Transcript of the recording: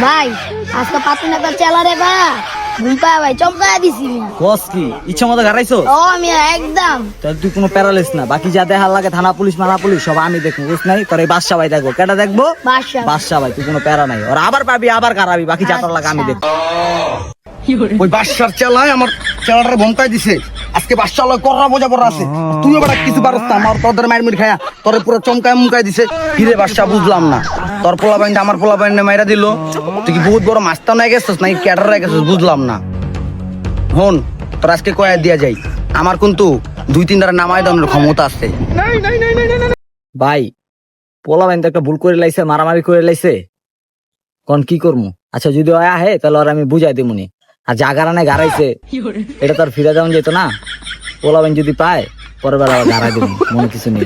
ভাই আজকে পাতুন একটা চেলা রে বা ঘুমপা ভাই চমকায়া দিছি বস কি ইচ্ছা মতো গাড়াইছো? ও আমি একদম তাহলে তুই কোনো প্যারালিস না, বাকি যা দেখার লাগে থানা পুলিশ মানা পুলিশ সব আমি দেখবো, বুঝ নাই? তোর এই বাদশা ভাই দেখবো, কেটা দেখবো? বাদশা। বাদশা ভাই, তুই কোনো প্যারা নাই, ওরা আবার পাবি আবার কারাবি, বাকি যা তোর লাগে আমি দেখবো। ওই বাদশার চেলায় আমার চেলাটারে ভমকাই দিছে। আজকে বাদশা লয় কররা বোঝা পড়া আছে, তুইও বেটা কিছু পারস না। আমার তোদের মায়ের মিট খায়া তোরে পুরো চমকায় মুমকাই দিছে। কিরে বাদশা বুঝলাম না, তোর পোলা বাইনটা আমার পোলা বাইনে মাইরা দিল। তুই কি বহুত বড় মাস্তান হয়ে গেছিস নাকি ক্যাডার হয়ে গেছিস বুঝলাম না। হন তোর আজকে কয়া দিয়া যাই, আমার কিন্তু 2-3 নামাই দেওয়ার ক্ষমতা আছে। ভাই পোলা বাইন তো একটা ভুল করে লাইছে, মারামারি করে লাইছে, কোন কি করবো? আচ্ছা যদি ওই আহে তাহলে ওর আমি বুঝাই দিমুনি। আর যা গাড়ানে গাড়াইছে এটা তো আর ফিরে যাওয়া যেত না। পোলা বাইন যদি পায় পরের বেলা আবার গাড়াই দিব, মনে কিছু নেই।